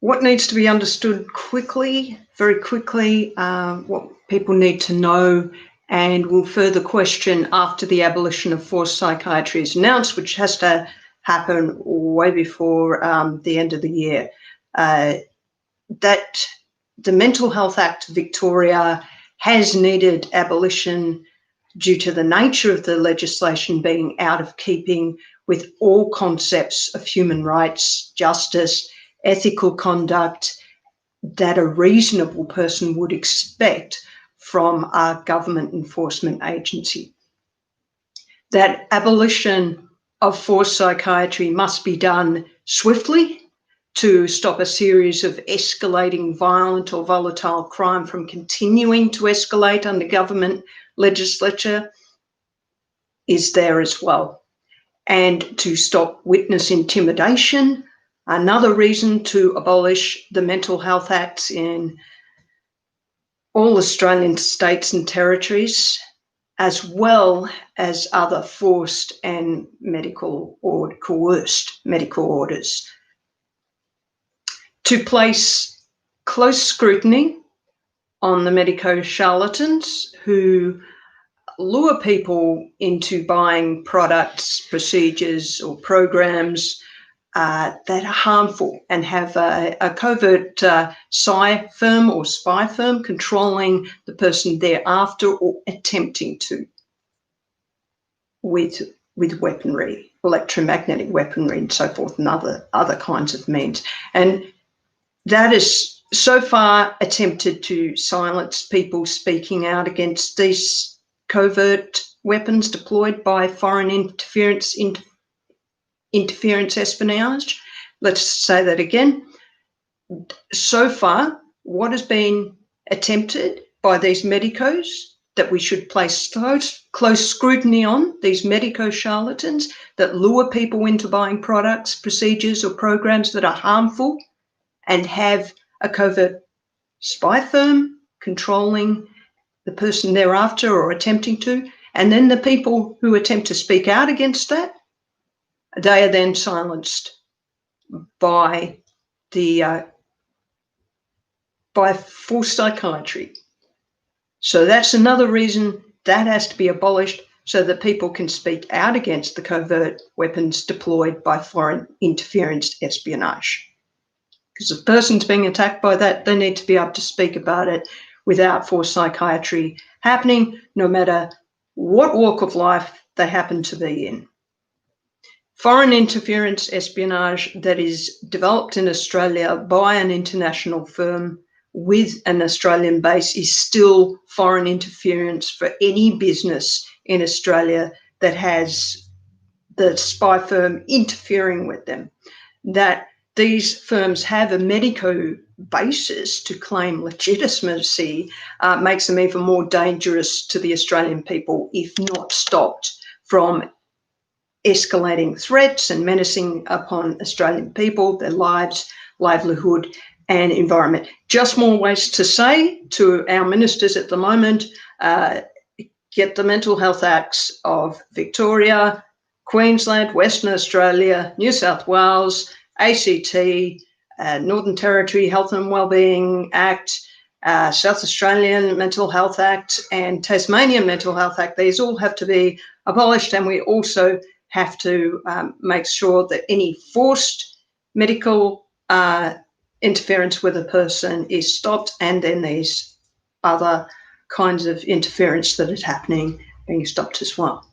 What needs to be understood quickly, very quickly, what people need to know, and will further question after the abolition of forced psychiatry is announced, which has to happen way before the end of the year. That the Mental Health Act of Victoria has needed abolition due to the nature of the legislation being out of keeping with all concepts of human rights, justice, ethical conduct that a reasonable person would expect from a government enforcement agency. That abolition of forced psychiatry must be done swiftly to stop a series of escalating violent or volatile crime from continuing to escalate under government legislature is there as well. And to stop witness intimidation, another reason to abolish the Mental Health Acts in all Australian states and territories, as well as other forced and medical or coerced medical orders. To place close scrutiny on the medico charlatans who lure people into buying products, procedures or programs that are harmful and have a covert firm or spy firm controlling the person thereafter or attempting to with weaponry, electromagnetic weaponry and so forth, and other kinds of means. And that is so far attempted to silence people speaking out against these covert weapons deployed by foreign interference espionage. Let's say that again. So far, what has been attempted by these medicos that we should place close scrutiny on, these medico charlatans that lure people into buying products, procedures or programs that are harmful and have a covert spy firm controlling the person thereafter or attempting to, and then the people who attempt to speak out against that, they are then silenced by forced psychiatry. So that's another reason that has to be abolished, so that people can speak out against the covert weapons deployed by foreign interference espionage. Because if a person's being attacked by that, they need to be able to speak about it without forced psychiatry happening, no matter what walk of life they happen to be in. Foreign interference espionage that is developed in Australia by an international firm with an Australian base is still foreign interference for any business in Australia that has the spy firm interfering with them. That these firms have a medico basis to claim legitimacy makes them even more dangerous to the Australian people if not stopped from escalating threats and menacing upon Australian people, their lives, livelihood and environment. Just more ways to say to our ministers at the moment, get the Mental Health Acts of Victoria, Queensland, Western Australia, New South Wales, ACT, Northern Territory Health and Wellbeing Act, South Australian Mental Health Act and Tasmanian Mental Health Act. These all have to be abolished, and we also have to make sure that any forced medical interference with a person is stopped, and then these other kinds of interference that is happening being stopped as well.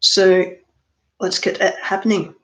So let's get that happening.